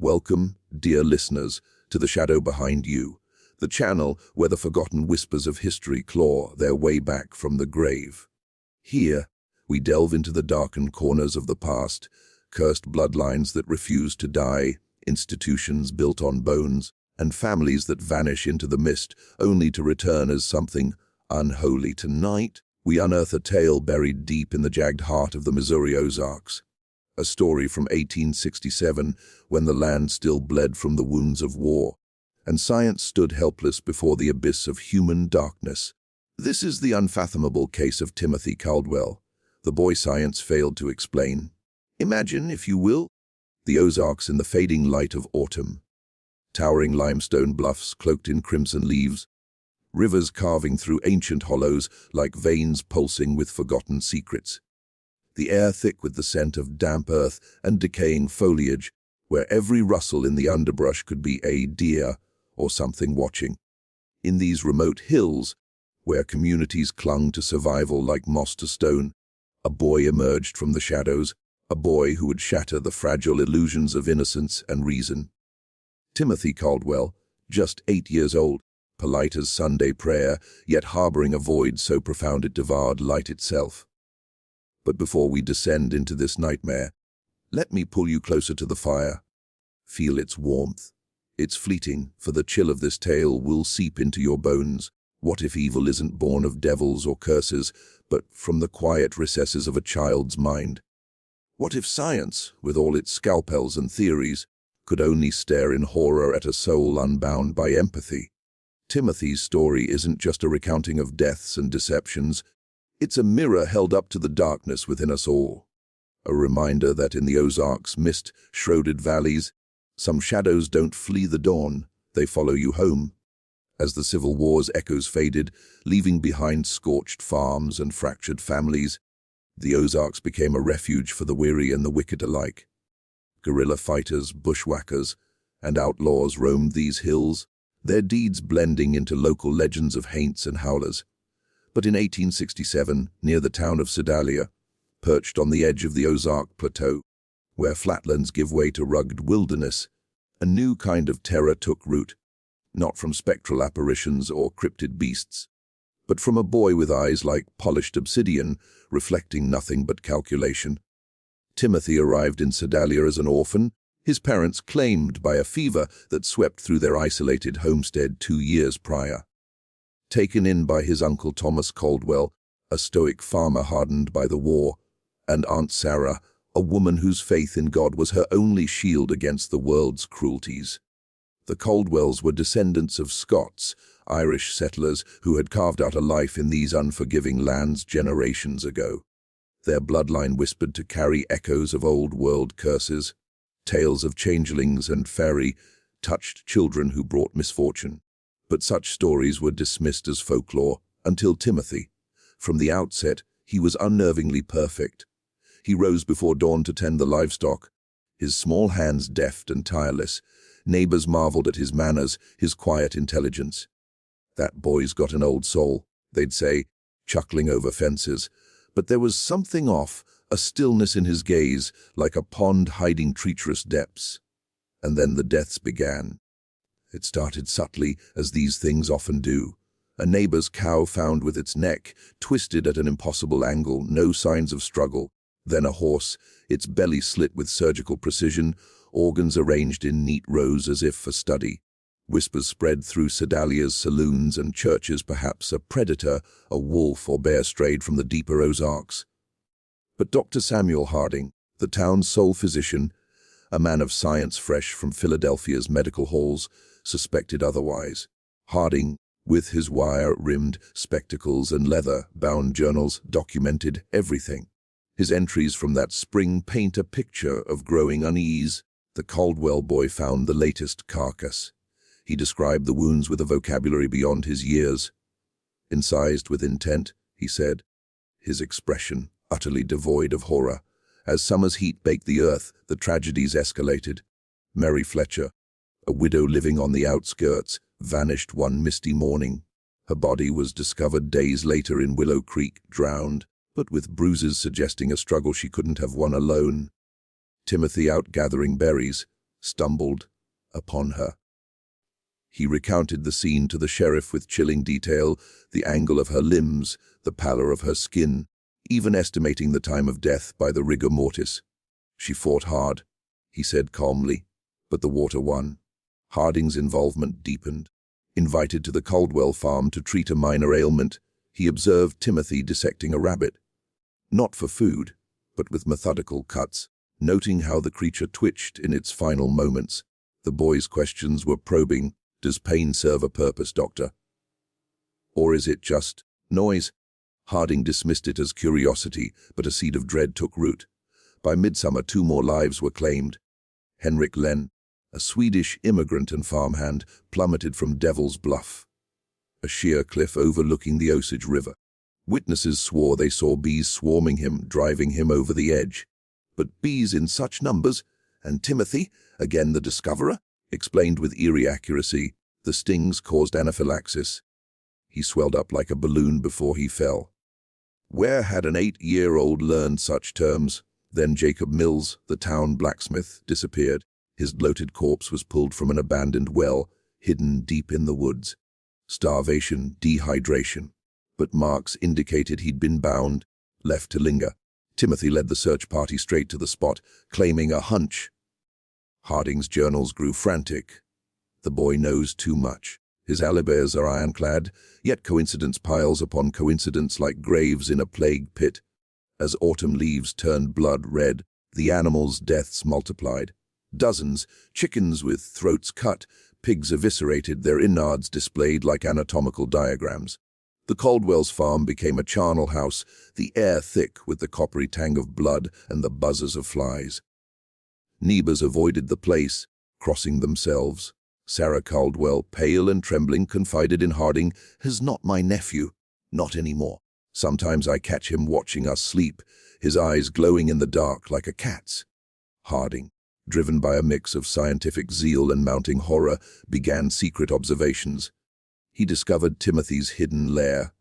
Welcome, dear listeners, to The Shadow Behind You, the channel where the forgotten whispers of history claw their way back from the grave. Here, we delve into the darkened corners of the past, cursed bloodlines that refuse to die, institutions built on bones, and families that vanish into the mist only to return as something unholy. Tonight, we unearth a tale buried deep in the jagged heart of the Missouri Ozarks. A story from 1867, when the land still bled from the wounds of war, and science stood helpless before the abyss of human darkness. This is the unfathomable case of Timothy Caldwell, the boy science failed to explain. Imagine, if you will, the Ozarks in the fading light of autumn. Towering limestone bluffs cloaked in crimson leaves, rivers carving through ancient hollows like veins pulsing with forgotten secrets. The air thick with the scent of damp earth and decaying foliage, where every rustle in the underbrush could be a deer or something watching. In these remote hills, where communities clung to survival like moss to stone, a boy emerged from the shadows, a boy who would shatter the fragile illusions of innocence and reason. Timothy Caldwell, just 8 years old, polite as Sunday prayer, yet harboring a void so profound it devoured light itself. But before we descend into this nightmare, let me pull you closer to the fire. Feel its warmth. It's fleeting, for the chill of this tale will seep into your bones. What if evil isn't born of devils or curses, but from the quiet recesses of a child's mind? What if science, with all its scalpels and theories, could only stare in horror at a soul unbound by empathy? Timothy's story isn't just a recounting of deaths and deceptions. It's a mirror held up to the darkness within us all. A reminder that in the Ozarks' mist-shrouded valleys, some shadows don't flee the dawn, they follow you home. As the Civil War's echoes faded, leaving behind scorched farms and fractured families, the Ozarks became a refuge for the weary and the wicked alike. Guerrilla fighters, bushwhackers, and outlaws roamed these hills, their deeds blending into local legends of haints and howlers. But in 1867, near the town of Sedalia, perched on the edge of the Ozark Plateau, where flatlands give way to rugged wilderness, a new kind of terror took root, not from spectral apparitions or cryptid beasts, but from a boy with eyes like polished obsidian, reflecting nothing but calculation. Timothy arrived in Sedalia as an orphan, his parents claimed by a fever that swept through their isolated homestead 2 years prior. Taken in by his uncle Thomas Caldwell, a stoic farmer hardened by the war, and Aunt Sarah, a woman whose faith in God was her only shield against the world's cruelties. The Caldwells were descendants of Scots, Irish settlers who had carved out a life in these unforgiving lands generations ago. Their bloodline whispered to carry echoes of old-world curses, tales of changelings and fairy-touched children who brought misfortune. But such stories were dismissed as folklore until Timothy. From the outset, he was unnervingly perfect. He rose before dawn to tend the livestock, his small hands deft and tireless. Neighbors marveled at his manners, his quiet intelligence. "That boy's got an old soul," they'd say, chuckling over fences. But there was something off, a stillness in his gaze, like a pond hiding treacherous depths. And then the deaths began. It started subtly, as these things often do. A neighbor's cow found with its neck twisted at an impossible angle, no signs of struggle. Then a horse, its belly slit with surgical precision, organs arranged in neat rows as if for study. Whispers spread through Sedalia's saloons and churches, perhaps a predator, a wolf or bear strayed from the deeper Ozarks. But Dr. Samuel Harding, the town's sole physician, a man of science fresh from Philadelphia's medical halls, suspected otherwise. Harding, with his wire-rimmed spectacles and leather-bound journals, documented everything. His entries from that spring paint a picture of growing unease. The Caldwell boy found the latest carcass. He described the wounds with a vocabulary beyond his years. "Incised with intent," he said, his expression utterly devoid of horror. As summer's heat baked the earth, the tragedies escalated. Mary Fletcher, a widow living on the outskirts, vanished one misty morning. Her body was discovered days later in Willow Creek, drowned, but with bruises suggesting a struggle she couldn't have won alone. Timothy out gathering berries, stumbled upon her. He recounted the scene to the sheriff with chilling detail, the angle of her limbs, the pallor of her skin, even estimating the time of death by the rigor mortis. She fought hard, he said calmly, but the water won. Harding's involvement deepened. Invited to the Caldwell farm to treat a minor ailment, he observed Timothy dissecting a rabbit. Not for food, but with methodical cuts, noting how the creature twitched in its final moments. The boy's questions were probing. Does pain serve a purpose, doctor? Or is it just noise? Harding dismissed it as curiosity, but a seed of dread took root. By midsummer, 2 more lives were claimed. Henrik Lenn, a Swedish immigrant and farmhand, plummeted from Devil's Bluff, a sheer cliff overlooking the Osage River. Witnesses swore they saw bees swarming him, driving him over the edge. But bees in such numbers, and Timothy, again the discoverer, explained with eerie accuracy, the stings caused anaphylaxis. He swelled up like a balloon before he fell. Where had an 8-year-old learned such terms? Then Jacob Mills, the town blacksmith, disappeared. His bloated corpse was pulled from an abandoned well, hidden deep in the woods. Starvation, dehydration. But marks indicated he'd been bound, left to linger. Timothy led the search party straight to the spot, claiming a hunch. Harding's journals grew frantic. The boy knows too much. His alibis are ironclad, yet coincidence piles upon coincidence like graves in a plague pit. As autumn leaves turned blood red, the animals' deaths multiplied. Dozens, chickens with throats cut, pigs eviscerated, their innards displayed like anatomical diagrams. The Caldwell's farm became a charnel house, the air thick with the coppery tang of blood and the buzzes of flies. Neighbors avoided the place, crossing themselves. Sarah Caldwell, pale and trembling, confided in Harding, "He's not my nephew. Not anymore. Sometimes I catch him watching us sleep, his eyes glowing in the dark like a cat's." Harding, driven by a mix of scientific zeal and mounting horror, began secret observations. He discovered Timothy's hidden lair,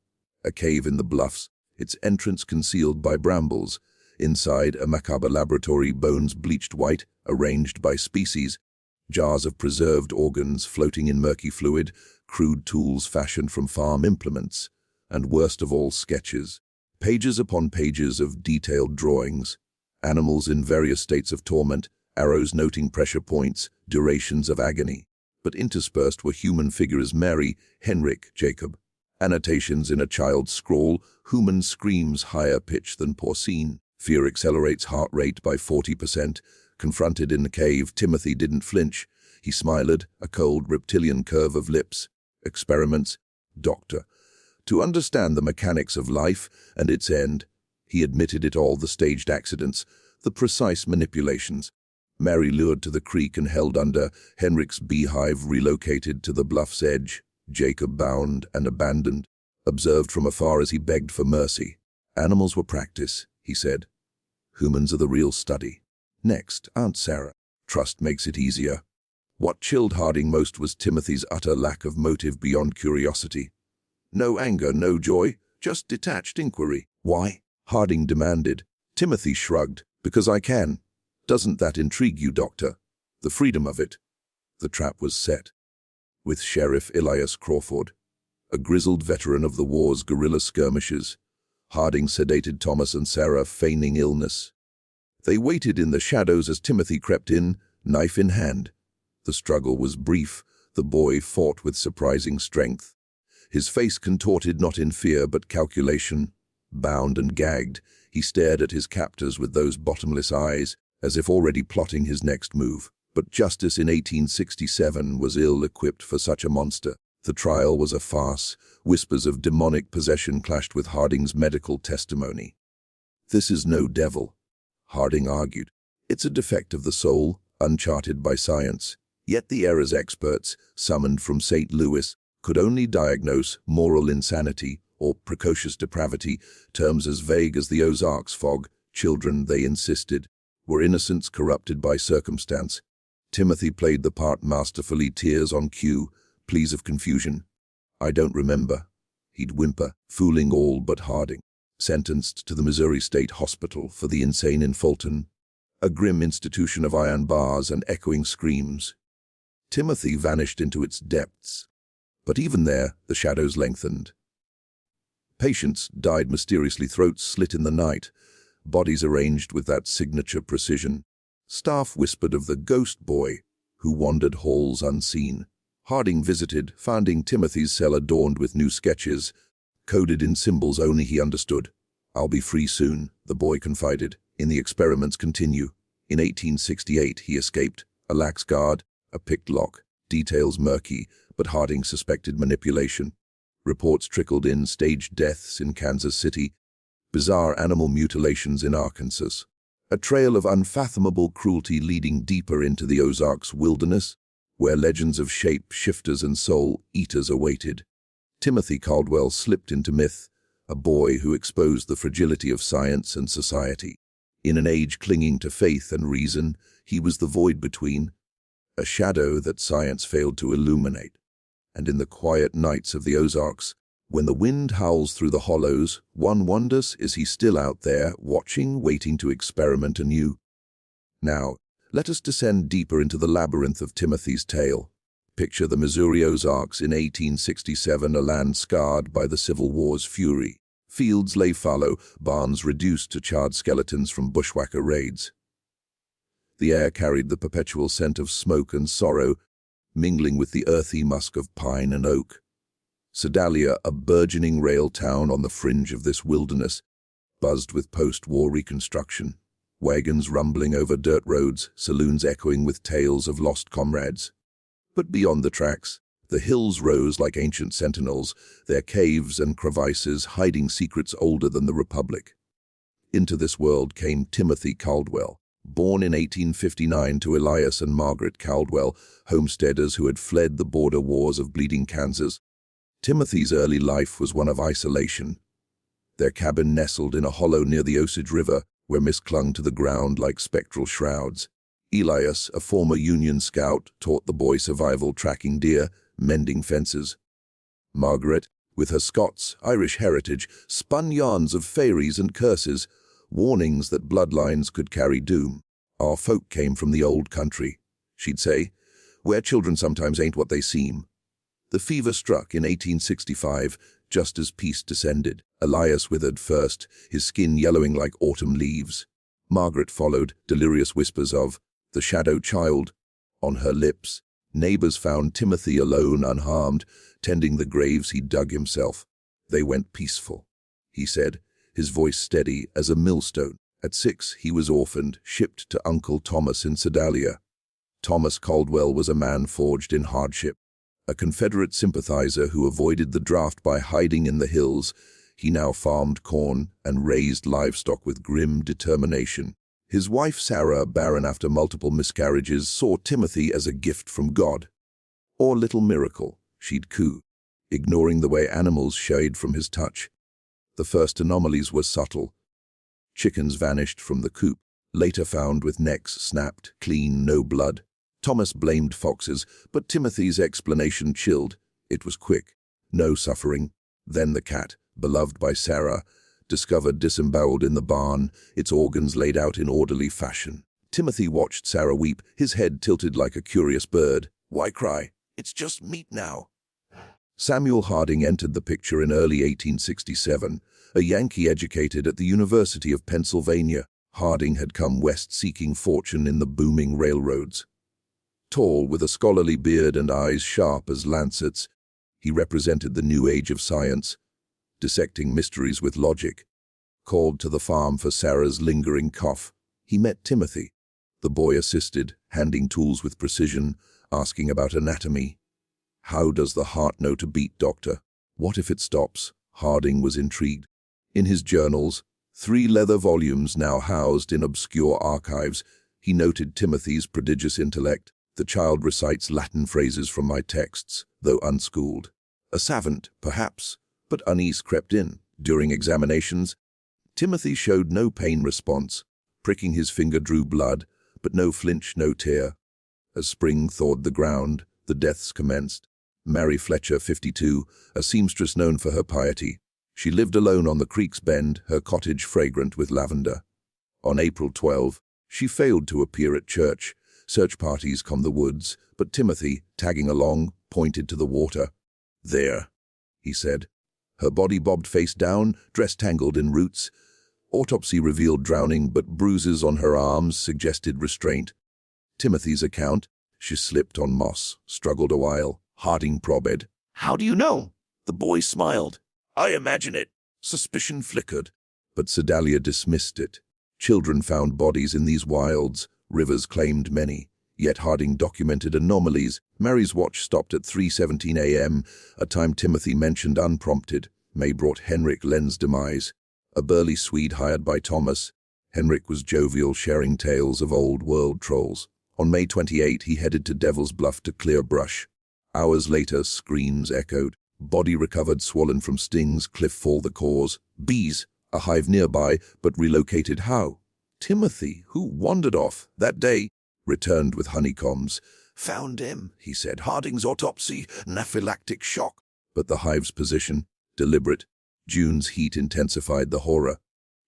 a cave in the bluffs, its entrance concealed by brambles. Inside, a macabre laboratory, bones bleached white, arranged by species, jars of preserved organs floating in murky fluid, crude tools fashioned from farm implements, and worst of all, sketches. Pages upon pages of detailed drawings, animals in various states of torment, arrows noting pressure points, durations of agony. But interspersed were human figures: Mary, Henrik, Jacob. Annotations in a child's scrawl, human screams higher pitch than porcine. Fear accelerates heart rate by 40%. Confronted in the cave, Timothy didn't flinch. He smiled, a cold reptilian curve of lips. Experiments, doctor. To understand the mechanics of life and its end. He admitted it all: the staged accidents, the precise manipulations. Mary lured to the creek and held under, Henrik's beehive relocated to the bluff's edge, Jacob bound and abandoned, observed from afar as he begged for mercy. Animals were practice, he said. Humans are the real study. Next, Aunt Sarah. Trust makes it easier. What chilled Harding most was Timothy's utter lack of motive beyond curiosity. No anger, no joy, just detached inquiry. Why? Harding demanded. Timothy shrugged. Because I can. Doesn't that intrigue you, doctor? The freedom of it. The trap was set. With Sheriff Elias Crawford, a grizzled veteran of the war's guerrilla skirmishes, Harding sedated Thomas and Sarah, feigning illness. They waited in the shadows as Timothy crept in, knife in hand. The struggle was brief. The boy fought with surprising strength. His face contorted not in fear but calculation. Bound and gagged, he stared at his captors with those bottomless eyes, as if already plotting his next move. But justice in 1867 was ill-equipped for such a monster. The trial was a farce. Whispers of demonic possession clashed with Harding's medical testimony. This is no devil, Harding argued. It's a defect of the soul, uncharted by science. Yet the error's experts, summoned from St. Louis, could only diagnose moral insanity or precocious depravity, terms as vague as the Ozarks fog. Children, they insisted, were innocents corrupted by circumstance. Timothy played the part masterfully, tears on cue, pleas of confusion. I don't remember. He'd whimper, fooling all but Harding. Sentenced to the Missouri State Hospital for the insane in Fulton. a grim institution of iron bars and echoing screams. Timothy vanished into its depths. But even there, the shadows lengthened. Patients died mysteriously, throats slit in the night, bodies arranged with that signature precision. Staff whispered of the ghost boy who wandered halls unseen. Harding visited, finding Timothy's cell adorned with new sketches, coded in symbols only he understood. "I'll be free soon," the boy confided. In the experiments continue. In 1868 he escaped. A lax guard, a picked lock. Details murky, but Harding suspected manipulation. Reports trickled in: staged deaths in Kansas City, bizarre animal mutilations in Arkansas. A trail of unfathomable cruelty leading deeper into the Ozarks wilderness, where legends of shape-shifters and soul-eaters awaited. Timothy Caldwell slipped into myth, a boy who exposed the fragility of science and society. In an age clinging to faith and reason, he was the void between, a shadow that science failed to illuminate. And in the quiet nights of the Ozarks, when the wind howls through the hollows, one wonders, is he still out there, watching, waiting to experiment anew? Now, let us descend deeper into the labyrinth of Timothy's tale. Picture the Missouri Ozarks in 1867, a land scarred by the Civil War's fury. Fields lay fallow, barns reduced to charred skeletons from bushwhacker raids. The air carried the perpetual scent of smoke and sorrow, mingling with the earthy musk of pine and oak. Sedalia, a burgeoning rail town on the fringe of this wilderness, buzzed with post-war reconstruction. Wagons rumbling over dirt roads, saloons echoing with tales of lost comrades. But beyond the tracks, the hills rose like ancient sentinels, their caves and crevices hiding secrets older than the Republic. Into this world came Timothy Caldwell, born in 1859 to Elias and Margaret Caldwell, homesteaders who had fled the border wars of Bleeding Kansas. Timothy's early life was one of isolation. Their cabin nestled in a hollow near the Osage River, where mist clung to the ground like spectral shrouds. Elias, a former Union scout, taught the boy survival, tracking deer, mending fences. Margaret, with her Scots-Irish heritage, spun yarns of fairies and curses, warnings that bloodlines could carry doom. "Our folk came from the old country," she'd say, "where children sometimes ain't what they seem." The fever struck in 1865, just as peace descended. Elias withered first, his skin yellowing like autumn leaves. Margaret followed, delirious whispers of the shadow child on her lips. Neighbors found Timothy alone, unharmed, tending the graves he'd dug himself. "They went peaceful," he said, his voice steady as a millstone. At 6, he was orphaned, shipped to Uncle Thomas in Sedalia. Thomas Caldwell was a man forged in hardship. A Confederate sympathizer who avoided the draft by hiding in the hills, he now farmed corn and raised livestock with grim determination. His wife Sarah, barren after multiple miscarriages, saw Timothy as a gift from God. Or little miracle, she'd coo, ignoring the way animals shied from his touch. The first anomalies were subtle. Chickens vanished from the coop, later found with necks snapped, clean, no blood. Thomas blamed foxes, but Timothy's explanation chilled. It was quick, no suffering. Then the cat, beloved by Sarah, discovered disemboweled in the barn, its organs laid out in orderly fashion. Timothy watched Sarah weep, his head tilted like a curious bird. "Why cry? It's just meat now." Samuel Harding entered the picture in early 1867, a Yankee educated at the University of Pennsylvania. Harding had come west seeking fortune in the booming railroads. Tall, with a scholarly beard and eyes sharp as lancets, he represented the new age of science, dissecting mysteries with logic. Called to the farm for Sarah's lingering cough, he met Timothy. The boy assisted, handing tools with precision, asking about anatomy. "How does the heart know to beat, doctor? What if it stops?" Harding was intrigued. In his journals, 3 leather volumes now housed in obscure archives, he noted Timothy's prodigious intellect. "The child recites Latin phrases from my texts, though unschooled. A savant, perhaps," but unease crept in. During examinations, Timothy showed no pain response. Pricking his finger drew blood, but no flinch, no tear. As spring thawed the ground, the deaths commenced. Mary Fletcher, 52, a seamstress known for her piety. She lived alone on the creek's bend, her cottage fragrant with lavender. On April 12, She failed to appear at church. Search parties combed the woods, but Timothy, tagging along, pointed to the water. "There," he said. Her body bobbed face down, dress tangled in roots. Autopsy revealed drowning, but bruises on her arms suggested restraint. Timothy's account: she slipped on moss, struggled a while. Harding probed. "How do you know?" The boy smiled. "I imagine it." Suspicion flickered, but Sedalia dismissed it. Children found bodies in these wilds, rivers claimed many. Yet Harding documented anomalies. Mary's watch stopped at 3:17 a.m., a time Timothy mentioned unprompted. May brought Henrik Len's demise. A burly Swede hired by Thomas. Henrik was jovial, sharing tales of old-world trolls. On May 28, he headed to Devil's Bluff to clear brush. Hours later, screams echoed. Body recovered, swollen from stings, cliff fall the cause. Bees, a hive nearby, but relocated how? Timothy, who wandered off that day, returned with honeycombs. "Found him," he said. "Harding's autopsy, anaphylactic shock." But the hive's position, deliberate. June's heat intensified the horror.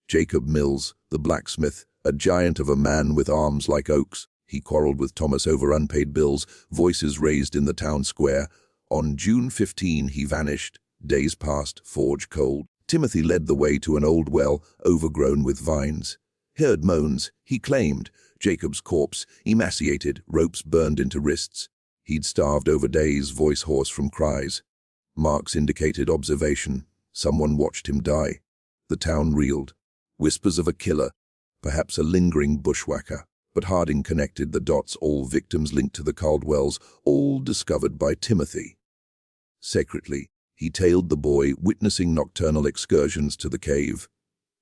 Jacob Mills, the blacksmith, a giant of a man with arms like oaks. He quarreled with Thomas over unpaid bills, voices raised in the town square. On June 15, he vanished. Days passed, forge cold. Timothy led the way to an old well, overgrown with vines. Heard moans, he claimed. Jacob's corpse, emaciated, ropes burned into wrists. He'd starved over days, voice hoarse from cries. Marks indicated observation. Someone watched him die. The town reeled. Whispers of a killer, perhaps a lingering bushwhacker. But Harding connected the dots, all victims linked to the Caldwells, all discovered by Timothy. Secretly, he tailed the boy, witnessing nocturnal excursions to the cave.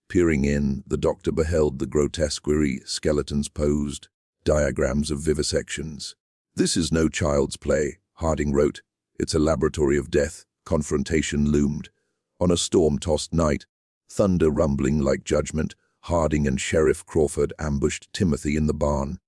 Peering in, the doctor beheld the grotesquerie, skeletons posed, diagrams of vivisections. "This is no child's play," Harding wrote. "It's a laboratory of death." Confrontation loomed. On a storm-tossed night, thunder rumbling like judgment, Harding and Sheriff Crawford ambushed Timothy in the barn.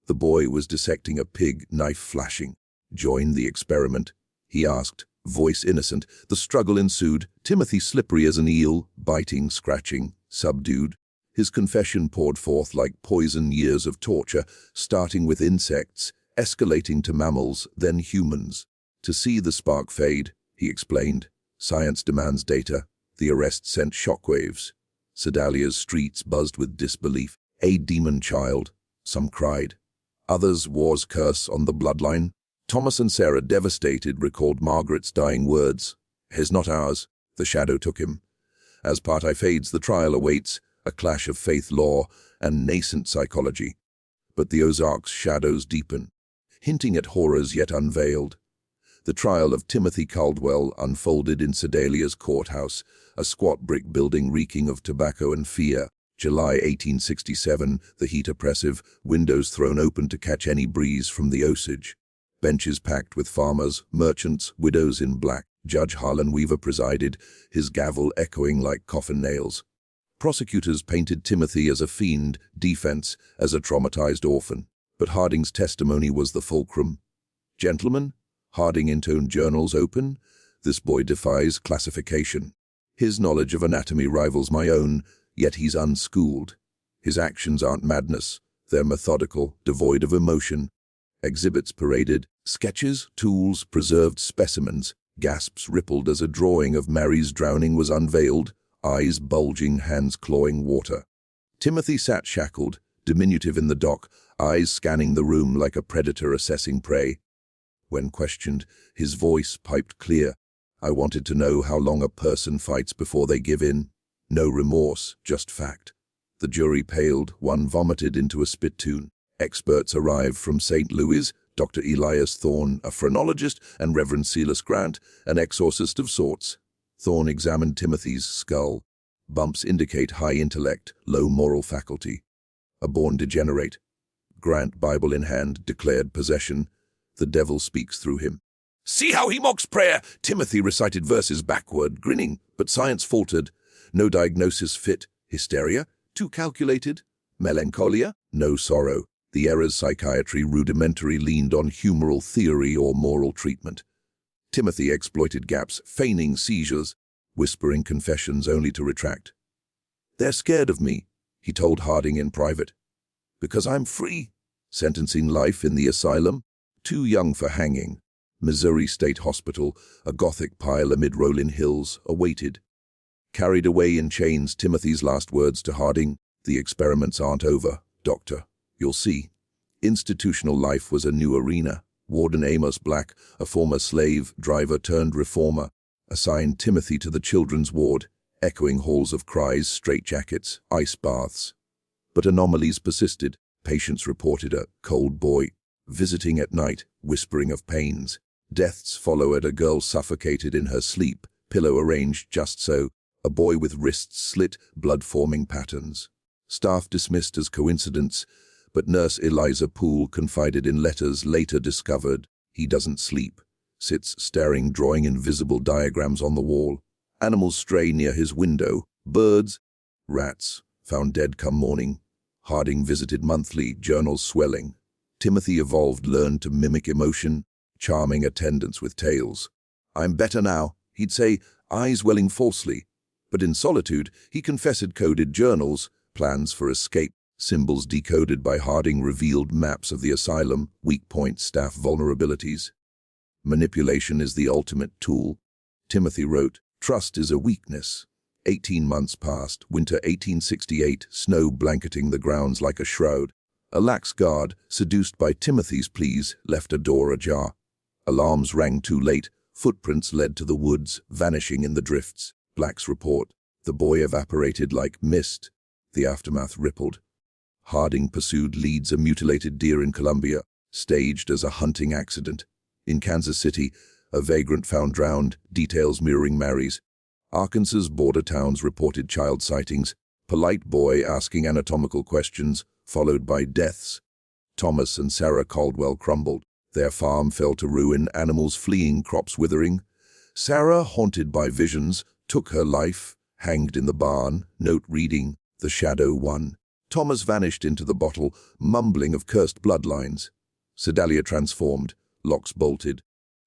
The boy was dissecting a pig, knife flashing. "Join the experiment?" he asked, voice innocent. The struggle ensued, Timothy slippery as an eel, biting, scratching, subdued. His confession poured forth like poison, years of torture, starting with insects, escalating to mammals, then humans. "To see the spark fade," he explained. "Science demands data." The arrest sent shockwaves. Sedalia's streets buzzed with disbelief. "A demon child," some cried. Others, "War's curse on the bloodline." Thomas and Sarah, devastated, recalled Margaret's dying words. "His, not ours." The shadow took him. As party fades, the trial awaits, a clash of faith, law, and nascent psychology. But the Ozarks' shadows deepen, hinting at horrors yet unveiled. The trial of Timothy Caldwell unfolded in Sedalia's courthouse, a squat brick building reeking of tobacco and fear. July 1867, the heat oppressive, windows thrown open to catch any breeze from the Osage. Benches packed with farmers, merchants, widows in black. Judge Harlan Weaver presided, his gavel echoing like coffin nails. Prosecutors painted Timothy as a fiend, defense as a traumatized orphan. But Harding's testimony was the fulcrum. "Gentlemen," Harding intoned, "journals open. This boy defies classification. His knowledge of anatomy rivals my own, yet he's unschooled. His actions aren't madness. They're methodical, devoid of emotion. Exhibits paraded, sketches, tools, preserved specimens. Gasps rippled as a drawing of Mary's drowning was unveiled, eyes bulging, hands clawing water. Timothy sat shackled, diminutive in the dock, eyes scanning the room like a predator assessing prey. When questioned, his voice piped clear. "I wanted to know how long a person fights before they give in. No remorse, just fact." The jury paled, one vomited into a spittoon. Experts arrived from St. Louis, Dr. Elias Thorne, a phrenologist, and Reverend Silas Grant, an exorcist of sorts. Thorne examined Timothy's skull. Bumps indicate high intellect, low moral faculty. A born degenerate. Grant, Bible in hand, declared possession. The devil speaks through him. "See how he mocks prayer!" Timothy recited verses backward, grinning, but science faltered. No diagnosis fit. Hysteria? Too calculated? Melancholia? No sorrow. The error's psychiatry rudimentary leaned on humoral theory or moral treatment. Timothy exploited gaps, feigning seizures, whispering confessions only to retract. "They're scared of me," he told Harding in private. Because I'm free. Sentencing life in the asylum. Too young for hanging. Missouri State Hospital, a Gothic pile amid rolling hills, awaited. Carried away in chains, Timothy's last words to Harding, "The experiments aren't over, Doctor. You'll see." Institutional life was a new arena. Warden Amos Black, a former slave driver turned reformer, assigned Timothy to the children's ward, echoing halls of cries, straitjackets, ice baths. But anomalies persisted. Patients reported a cold boy visiting at night, whispering of pains. Deaths followed, a girl suffocated in her sleep, pillow arranged just so, a boy with wrists slit, blood-forming patterns. Staff dismissed as coincidence, but nurse Eliza Poole confided in letters later discovered. He doesn't sleep, sits staring, drawing invisible diagrams on the wall. Animals stray near his window, birds, rats, found dead come morning. Harding visited monthly, journals swelling. Timothy evolved, learned to mimic emotion, charming attendants with tales. "I'm better now," he'd say, eyes welling falsely. But in solitude, he confessed coded journals, plans for escape, symbols decoded by Harding revealed maps of the asylum, weak points, staff vulnerabilities. Manipulation is the ultimate tool. Timothy wrote, "Trust is a weakness." 18 months passed, winter 1868, snow blanketing the grounds like a shroud. A lax guard, seduced by Timothy's pleas, left a door ajar. Alarms rang too late, footprints led to the woods, vanishing in the drifts. Black's report, the boy evaporated like mist. The aftermath rippled. Harding pursued leads, a mutilated deer in Columbia, staged as a hunting accident. In Kansas City, a vagrant found drowned, details mirroring Mary's. Arkansas's border towns reported child sightings, polite boy asking anatomical questions, followed by deaths. Thomas and Sarah Caldwell crumbled. Their farm fell to ruin, animals fleeing, crops withering. Sarah, haunted by visions, took her life, hanged in the barn, note reading, "The Shadow won." Thomas vanished into the bottle, mumbling of cursed bloodlines. Sedalia transformed, locks bolted.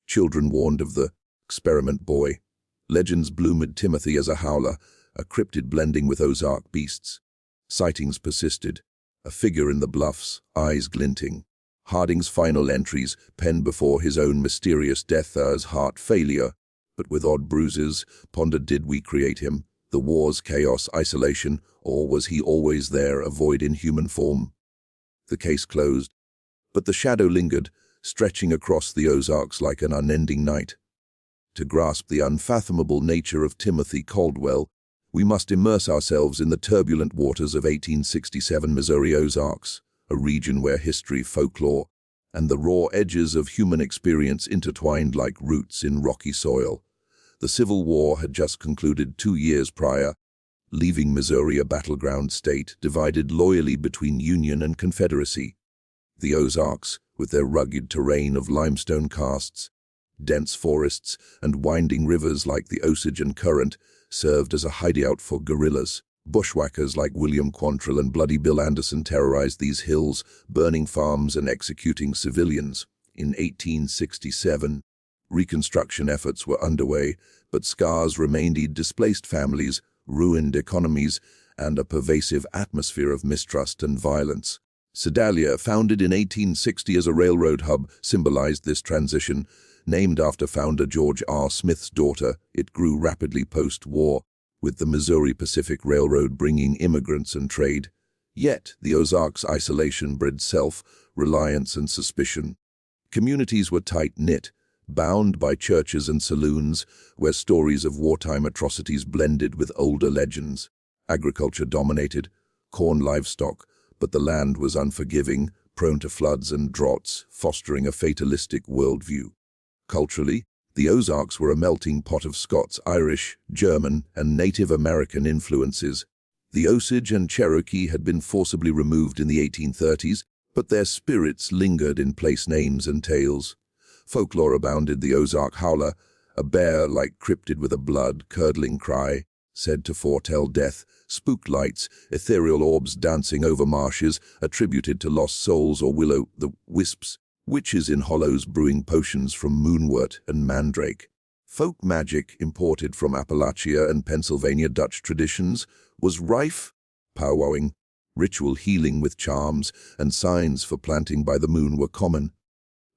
Children warned of the experiment boy. Legends bloomed Timothy as a howler, a cryptid blending with Ozark beasts. Sightings persisted. A figure in the bluffs, eyes glinting. Harding's final entries, penned before his own mysterious death as heart failure. But with odd bruises, pondered, did we create him? The war's chaos, isolation, or was he always there, a void in human form? The case closed, but the shadow lingered, stretching across the Ozarks like an unending night. To grasp the unfathomable nature of Timothy Caldwell, we must immerse ourselves in the turbulent waters of 1867 Missouri Ozarks, a region where history, folklore, and the raw edges of human experience intertwined like roots in rocky soil. The Civil War had just concluded 2 years prior, leaving Missouri a battleground state divided loyally between Union and Confederacy. The Ozarks, with their rugged terrain of limestone karsts, dense forests, and winding rivers like the Osage and Current, served as a hideout for guerrillas. Bushwhackers like William Quantrill and Bloody Bill Anderson terrorized these hills, burning farms and executing civilians. In 1867, reconstruction efforts were underway, but scars remained. Displaced families, ruined economies, and a pervasive atmosphere of mistrust and violence. Sedalia, founded in 1860 as a railroad hub, symbolized this transition. Named after founder George R. Smith's daughter, it grew rapidly post-war, with the Missouri Pacific Railroad bringing immigrants and trade. Yet, the Ozarks' isolation bred self-reliance and suspicion. Communities were tight-knit, bound by churches and saloons, where stories of wartime atrocities blended with older legends. Agriculture dominated, corn, livestock, but the land was unforgiving, prone to floods and droughts, fostering a fatalistic worldview. Culturally, the Ozarks were a melting pot of Scots, Irish, German, and Native American influences. The Osage and Cherokee had been forcibly removed in the 1830s, but their spirits lingered in place names and tales. Folklore abounded. The Ozark howler, a bear-like cryptid with a blood-curdling cry, said to foretell death, spooked lights, ethereal orbs dancing over marshes, attributed to lost souls or will-o'-the-wisps, witches in hollows brewing potions from moonwort and mandrake. Folk magic, imported from Appalachia and Pennsylvania, Dutch traditions, was rife, powwowing, Ritual healing with charms and signs for planting by the moon were common.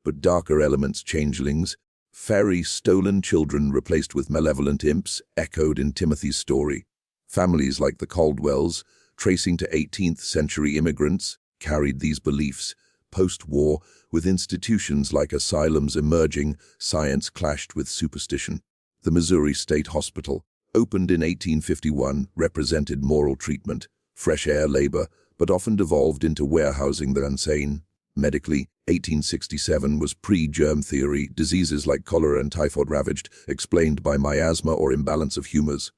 But darker elements, changelings, fairy stolen children replaced with malevolent imps, echoed in Timothy's story. Families like the Caldwells, tracing to 18th century immigrants, carried these beliefs. Post-war, with institutions like asylums emerging, science clashed with superstition. The Missouri State Hospital, opened in 1851, represented moral treatment, fresh air labor, but often devolved into warehousing the insane. Medically, 1867 was pre-germ theory, diseases like cholera and typhoid ravaged, explained by miasma or imbalance of humors.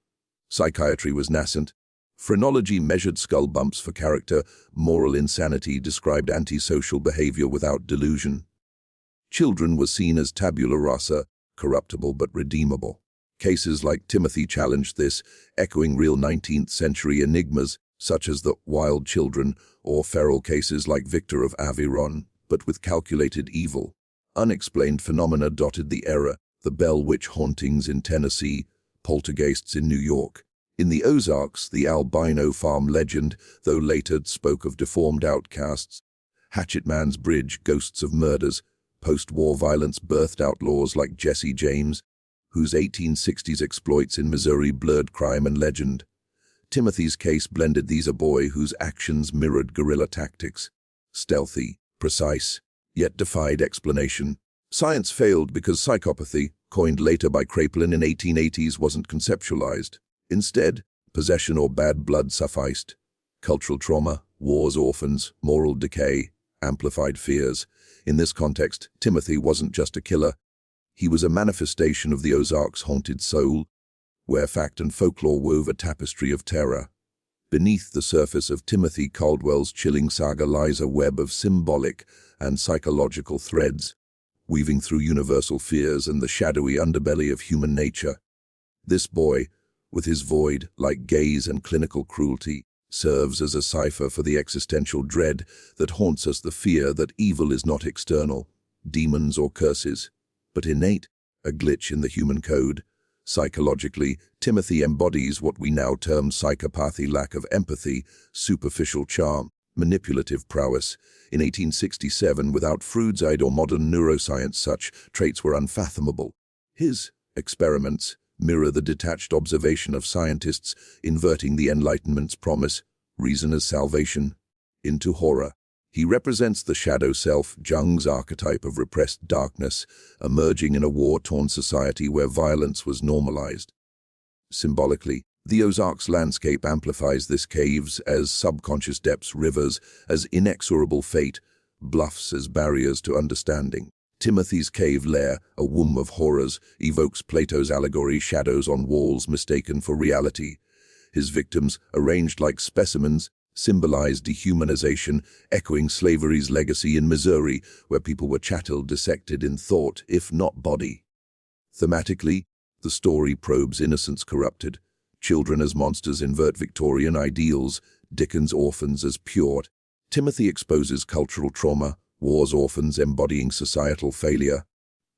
Psychiatry was nascent. Phrenology measured skull bumps for character, moral insanity described antisocial behavior without delusion. Children were seen as tabula rasa, corruptible but redeemable. Cases like Timothy challenged this, echoing real 19th century enigmas, such as the wild children, or feral cases like Victor of Aveyron, but with calculated evil. Unexplained phenomena dotted the era, the Bell Witch hauntings in Tennessee, poltergeists in New York. In the Ozarks, the albino farm legend, though later spoke of deformed outcasts. Hatchet Man's Bridge, ghosts of murders. Post-war violence birthed outlaws like Jesse James, whose 1860s exploits in Missouri blurred crime and legend. Timothy's case blended these, a boy whose actions mirrored guerrilla tactics. Stealthy, precise, yet defied explanation. Science failed because psychopathy, coined later by Kraepelin in 1880s, wasn't conceptualized. Instead, possession or bad blood sufficed. Cultural trauma, wars, orphans, moral decay, amplified fears. In this context, Timothy wasn't just a killer. He was a manifestation of the Ozarks' haunted soul, where fact and folklore wove a tapestry of terror. Beneath the surface of Timothy Caldwell's chilling saga lies a web of symbolic and psychological threads, weaving through universal fears and the shadowy underbelly of human nature. This boy, with his void-like gaze and clinical cruelty, serves as a cipher for the existential dread that haunts us, the fear that evil is not external, demons or curses, but innate, a glitch in the human code. Psychologically, Timothy embodies what we now term psychopathy: lack of empathy, superficial charm, manipulative prowess. In 1867, without Freud's aid or modern neuroscience, such traits were unfathomable. His experiments mirror the detached observation of scientists, inverting the Enlightenment's promise, reason as salvation, into horror. He represents the shadow self, Jung's archetype of repressed darkness, emerging in a war-torn society where violence was normalized. Symbolically, the Ozarks landscape amplifies this: caves as subconscious depths, rivers as inexorable fate, bluffs as barriers to understanding. Timothy's cave lair, a womb of horrors, evokes Plato's allegory, shadows on walls mistaken for reality. His victims, arranged like specimens, symbolize dehumanization, echoing slavery's legacy in Missouri, where people were chattel, dissected in thought, if not body. Thematically, the story probes innocence corrupted, children as monsters invert Victorian ideals, Dickens' orphans as pure. Timothy exposes cultural trauma, wars, orphans embodying societal failure.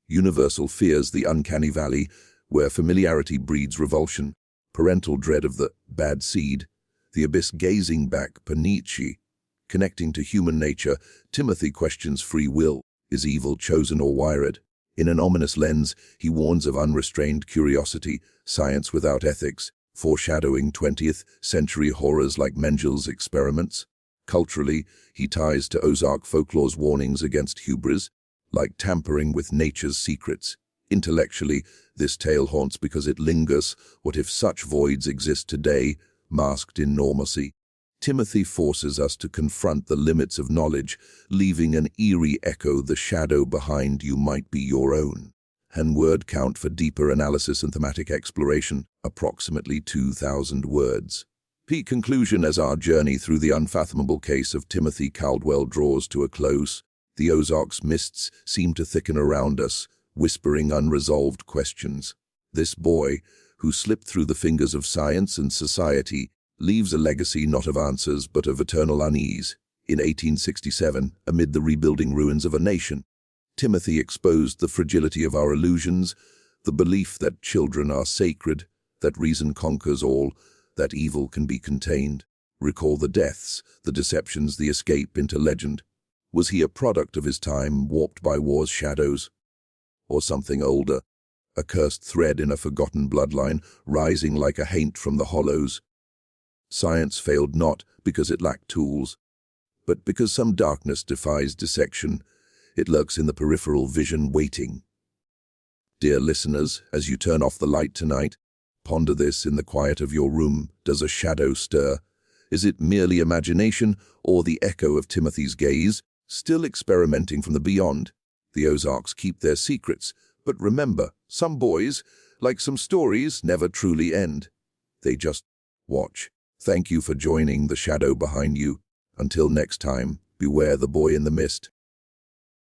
Universal fears, the uncanny valley, where familiarity breeds revulsion, parental dread of the bad seed, the abyss gazing back, per Nietzsche. Connecting to human nature, Timothy questions free will. Is evil chosen or wired? In an ominous lens, he warns of unrestrained curiosity, science without ethics, foreshadowing 20th century horrors like Mengel's experiments. Culturally, he ties to Ozark folklore's warnings against hubris, like tampering with nature's secrets. Intellectually, this tale haunts because it lingers. What if such voids exist today, masked in normalcy? Timothy forces us to confront the limits of knowledge, leaving an eerie echo: the shadow behind you might be your own. And word count for deeper analysis and thematic exploration, approximately 2,000 words. Peak conclusion: as our journey through the unfathomable case of Timothy Caldwell draws to a close, the Ozarks mists seem to thicken around us, whispering unresolved questions. This boy, who slipped through the fingers of science and society, leaves a legacy not of answers but of eternal unease. In 1867, amid the rebuilding ruins of a nation, Timothy exposed the fragility of our illusions, the belief that children are sacred, that reason conquers all, that evil can be contained. Recall the deaths, the deceptions, the escape into legend. Was he a product of his time, warped by war's shadows? Or something older, a cursed thread in a forgotten bloodline, rising like a haint from the hollows? Science failed not because it lacked tools, but because some darkness defies dissection. It lurks in the peripheral vision, waiting. Dear listeners, as you turn off the light tonight, ponder this in the quiet of your room. Does a shadow stir? Is it merely imagination, or the echo of Timothy's gaze, still experimenting from the beyond? The Ozarks keep their secrets, but remember, some boys, like some stories, never truly end. They just watch. Thank you for joining the shadow behind you. Until next time, beware the boy in the mist.